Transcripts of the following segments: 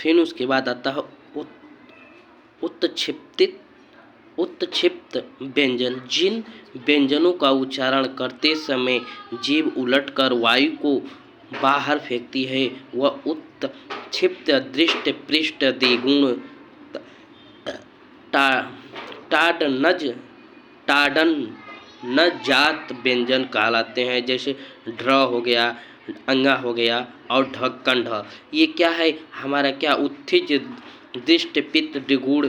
फिर उसके बाद आता है उत्क्षिप्त उत्क्षिप्त व्यंजन। जिन व्यंजनों का उच्चारण करते समय जीभ उलटकर वायु को बाहर फेंकती है वह उत्क्षिप्त दृष्ट पृष्ठ द्विगुण टाडनज टाडन न जात व्यंजन कहलाते हैं। जैसे ढ हो गया, अंगा हो गया और ढक्कन ढ। ये क्या है हमारा क्या उत्थिज दृष्ट पित्त द्विगुण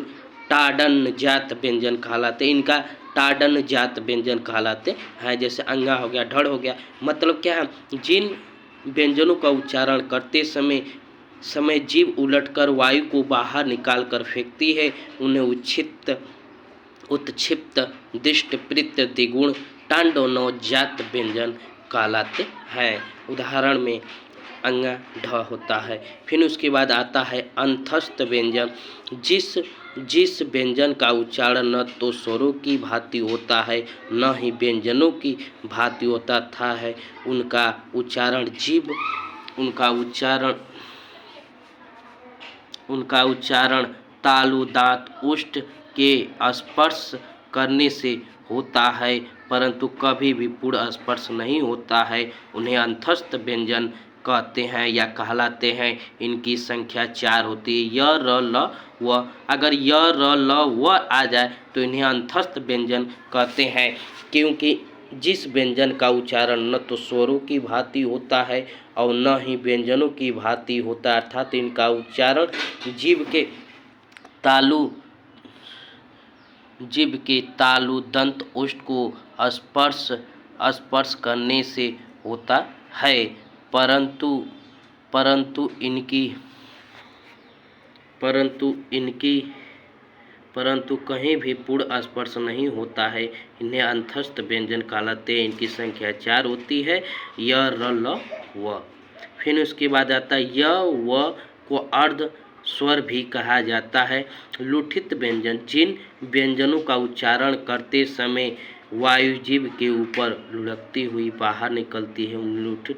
टाडन जात व्यंजन कहलाते हैं। इनका टाडन जात व्यंजन कहलाते हैं। जैसे अंगा हो गया, ढड़ हो गया। मतलब क्या है, जिन व्यंजनों का उच्चारण करते समय जीभ उलटकर वायु को बाहर निकाल कर फेंकती है उन्हें उत्क्षिप्त दृष्ट पित्त द्विगुण टांडवनवजात व्यंजन कहलाते हैं। उदाहरण में अंगा ढ होता है। फिर उसके बाद आता है अंतस्थ व्यंजन। जिस व्यंजन का उच्चारण न तो स्वरों की भांति होता है न ही व्यंजनों की भांति होता था है उनका उच्चारण तालु दांत ओष्ठ के स्पर्श करने से होता है परंतु कभी भी पूर्ण स्पर्श नहीं होता है। उन्हें अंतस्थ व्यंजन कहते हैं या कहलाते हैं। इनकी संख्या 4 होती है। य र ल व। अगर य र ल व आ जाए तो इन्हें अंतस्थ व्यंजन कहते हैं, क्योंकि जिस व्यंजन का उच्चारण न तो स्वरों की भांति होता है और न ही व्यंजनों की भांति होता है, अर्थात इनका उच्चारण जीभ के तालु दंत ओष्ठ को स्पर्श करने से होता है परंतु कहीं भी पूर्ण स्पर्श नहीं होता है। इन्हें अंतस्थ व्यंजन कहलाते हैं। इनकी संख्या 4 होती है। य र ल व। फिर उसके बाद आता है य व को अर्ध स्वर भी कहा जाता है। लुठित व्यंजन। जिन व्यंजनों का उच्चारण करते समय वायु जीभ के ऊपर लुढ़कती हुई बाहर निकलती है उन्हें लुठित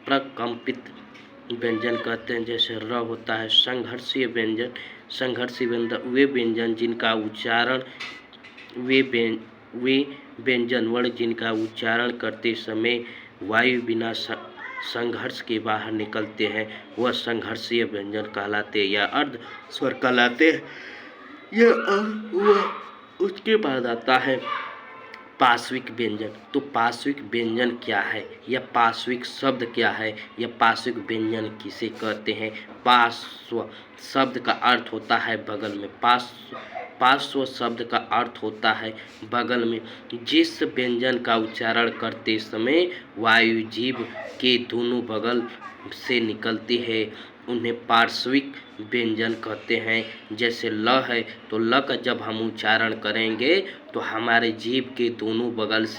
प्रकंपित व्यंजन कहते हैं। जैसे र होता है संघर्षीय व्यंजन। वे व्यंजन जिनका उच्चारण वे व्यंजन वर्ण जिनका उच्चारण करते समय वायु बिना संघर्ष के बाहर निकलते हैं वह संघर्षीय व्यंजन कहलाते या अर्ध स्वर कहलाते हैं। उसके बाद आता है पार्श्विक व्यंजन। तो पार्श्विक व्यंजन क्या है या पार्श्विक शब्द क्या है या पार्श्विक व्यंजन किसे कहते हैं? पार्श्व शब्द का अर्थ होता है बगल में। पार्श्व शब्द का अर्थ होता है बगल में। जिस व्यंजन का उच्चारण करते समय वायु जीभ के दोनों बगल से निकलती है उन्हें पार्श्विक व्यंजन कहते हैं। जैसे ल है तो ल का जब हम उच्चारण करेंगे तो हमारे जीभ के दोनों बगल से